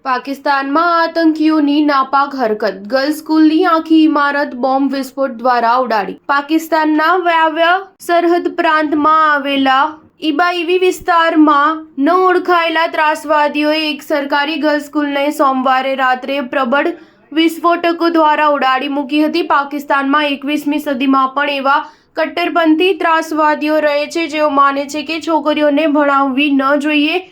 પાકિસ્તાનમાં આતંકીઓની નાપાક હરકત, ગર્લ્સ સ્કૂલની આખી ઇમારત બોમ્બ વિસ્ફોટ દ્વારા ઉડાડી. પાકિસ્તાનના વાયવ્ય સરહદ પ્રાંતમાં આવેલા ઇબાઈવી વિસ્તારમાં ન ઓળખાયેલા ત્રાસવાદીઓએ એક સરકારી ગર્લ્સ સ્કૂલને સોમવારે રાત્રે પ્રબળ વિસ્ફોટકો દ્વારા ઉડાડી મૂકી હતી. પાકિસ્તાનમાં 21મી સદીમાં પણ એવા કટ્ટરપંથી ત્રાસવાદીઓ રહે છે જેઓ માને છે કે છોકરીઓને ભણાવવી ન જોઈએ.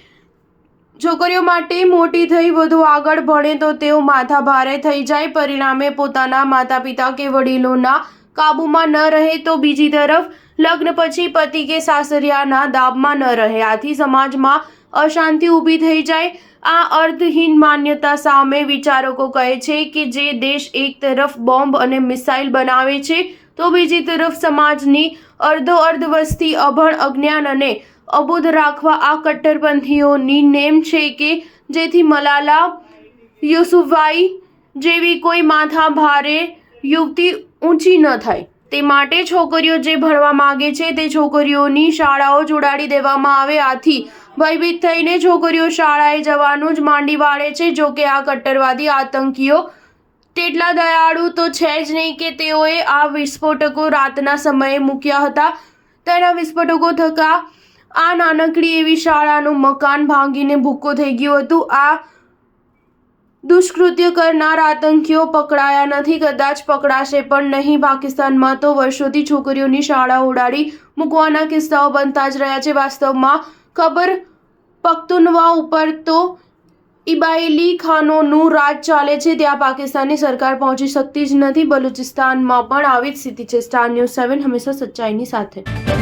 છોકરીઓ માટે મોટી થઈ વધુ આગળ ભણે તો તેઓ માથાભારે થઈ જાય, પરિણામે પોતાના માતા-પિતા કે વડીલોના કાબૂમાં ન રહે તો બીજી તરફ લગ્ન પછી પતિ કે સાસરિયાના દાબમાં ન રહે. આથી સમાજમાં અશાંતિ ઊભી થઈ જાય. આ અર્થહીન માન્યતા સામે વિચારકો કહે છે કે જે દેશ એક તરફ બોમ્બ અને મિસાઇલ બનાવે છે તો બીજી તરફ સમાજની અર્ધો-અર્ધ વસ્તી અભણ, અજ્ઞાન અને અબોધ રાખવા આ કટ્ટરપંથીઓની નેમ છે કે જેથી મલાલા યુસુફઝાઈ જેવી કોઈ માથા ભારે યુવતી ઊંચી ન થાય. તે માટે છોકરીઓ જે ભણવા માંગે છે તે છોકરીઓની શાળાઓ જ ઉડાડી દેવામાં આવે. આથી ભયભીત થઈને છોકરીઓ શાળાએ જવાનું જ માંડી વાળે છે. જોકે આ કટ્ટરવાદી આતંકીઓ તેટલા દયાળુ તો છે જ નહીં કે તેઓએ આ વિસ્ફોટકો રાતના સમયે મૂક્યા હતા. તેના વિસ્ફોટકો થતા આ નાનકડી એવી શાળાનું મકાન ભાંગીને ભૂક્કો થઈ ગયું હતું. આ દુષ્કૃત્ય કરનાર આતંકીઓ પકડાયા નથી, કદાચ પકડાશે પણ નહીં. પાકિસ્તાનમાં તો વર્ષોથી છોકરીઓની શાળા ઉડાડી મૂકવાના કિસ્સાઓ બનતા જ રહ્યા છે. વાસ્તવમાં ખબર પખ્તુનવા ઉપર તો ઇબાઈલી ખાનોનું રાજ ચાલે છે. ત્યાં પાકિસ્તાની સરકાર પહોંચી શકતી જ નથી. બલુચિસ્તાનમાં પણ આવી જ સ્થિતિ છે. સ્ટાર ન્યૂઝ 7 હંમેશા સચ્ચાઈની સાથે.